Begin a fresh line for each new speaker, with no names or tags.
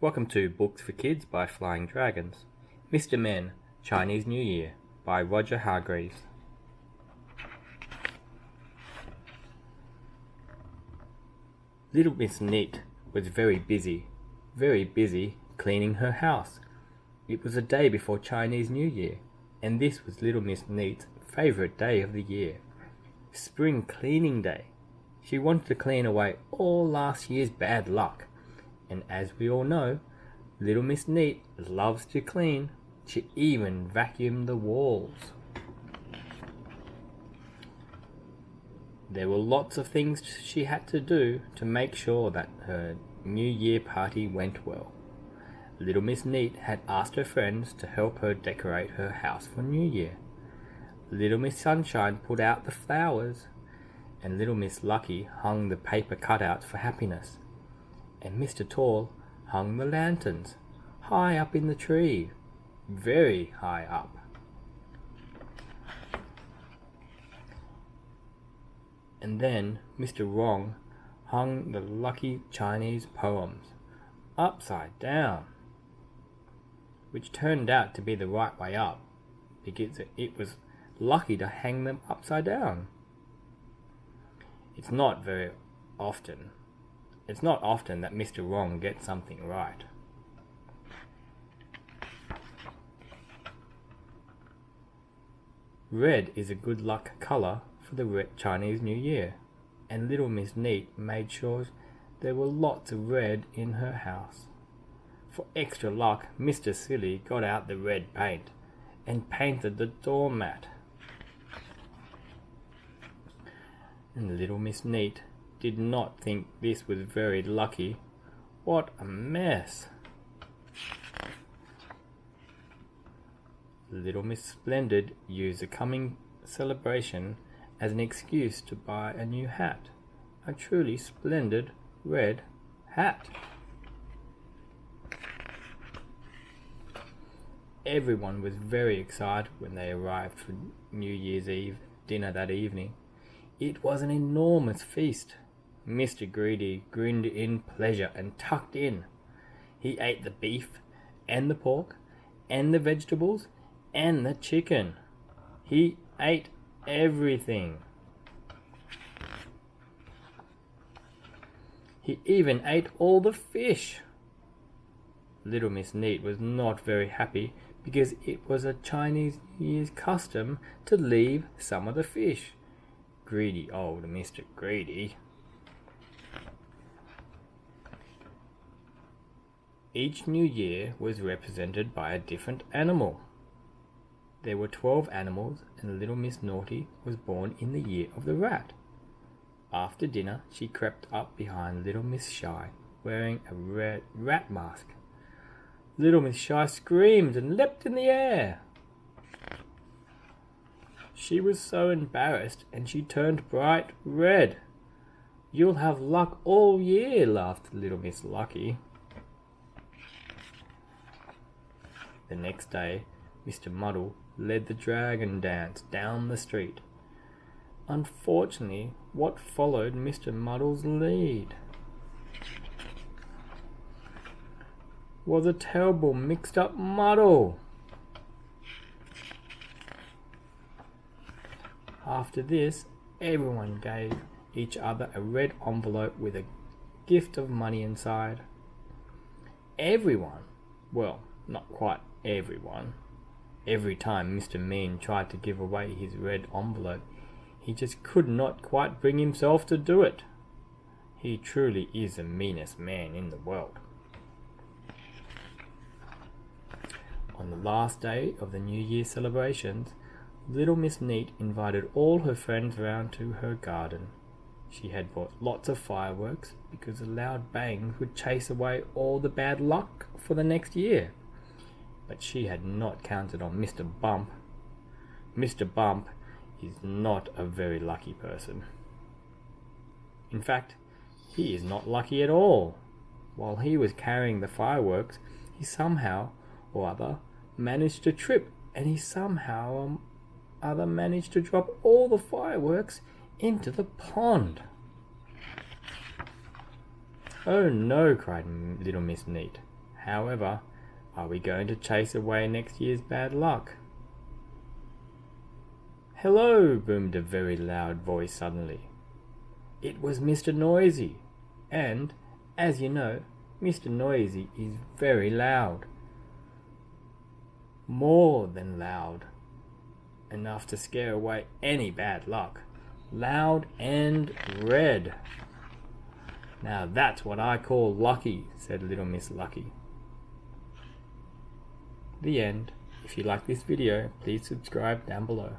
Welcome to Books for Kids by Flying Dragons. Mr. Men, Chinese New Year by Roger Hargreaves. Little Miss Neat was very busy cleaning her house. It was a day before Chinese New Year, and this was Little Miss Neat's favourite day of the year. Spring cleaning day. She wanted to clean away all last year's bad luck. And as we all know, Little Miss Neat loves to clean. She even vacuumed the walls. There were lots of things she had to do to make sure that her New Year party went well. Little Miss Neat had asked her friends to help her decorate her house for New Year. Little Miss Sunshine put out the flowers, and Little Miss Lucky hung the paper cutouts for happiness. And Mr. Tall hung the lanterns, high up in the tree, very high up. And then Mr. Wrong hung the lucky Chinese poems, upside down, which turned out to be the right way up, because it was lucky to hang them upside down. It's not often that Mr. Wrong gets something right. Red is a good luck colour for the Chinese New Year, and Little Miss Neat made sure there were lots of red in her house. For extra luck, Mr. Silly got out the red paint and painted the doormat. And Little Miss Neat did not think this was very lucky. What a mess! Little Miss Splendid used the coming celebration as an excuse to buy a new hat, a truly splendid red hat. Everyone was very excited when they arrived for New Year's Eve dinner that evening. It was an enormous feast. Mr. Greedy grinned in pleasure and tucked in. He ate the beef and the pork and the vegetables and the chicken. He ate everything. He even ate all the fish. Little Miss Neat was not very happy because it was a Chinese New Year's custom to leave some of the fish. Greedy old Mr. Greedy. Each New Year was represented by a different animal. There were 12 animals, and Little Miss Naughty was born in the year of the rat. After dinner, she crept up behind Little Miss Shy, wearing a red rat mask. Little Miss Shy screamed and leapt in the air. She was so embarrassed, and she turned bright red. "You'll have luck all year," laughed Little Miss Lucky. The next day, Mr. Muddle led the dragon dance down the street. Unfortunately, what followed Mr. Muddle's lead was a terrible mixed-up muddle. After this, everyone gave each other a red envelope with a gift of money inside. Everyone, well, not quite everyone. Every time Mr. Mean tried to give away his red envelope, he just could not quite bring himself to do it. He truly is the meanest man in the world. On the last day of the New Year celebrations, Little Miss Neat invited all her friends round to her garden. She had bought lots of fireworks because the loud bangs would chase away all the bad luck for the next year. But she had not counted on Mr. Bump. Mr. Bump is not a very lucky person. In fact, he is not lucky at all. While he was carrying the fireworks, he somehow or other managed to trip, and he somehow or other managed to drop all the fireworks into the pond. "Oh no," cried Little Miss Neat. However, are we going to chase away next year's bad luck? "Hello!" boomed a very loud voice suddenly. It was Mr. Noisy, and, as you know, Mr. Noisy is very loud. More than loud. Enough to scare away any bad luck. Loud and red. "Now that's what I call lucky," said Little Miss Lucky. The end. If you like this video, please subscribe down below.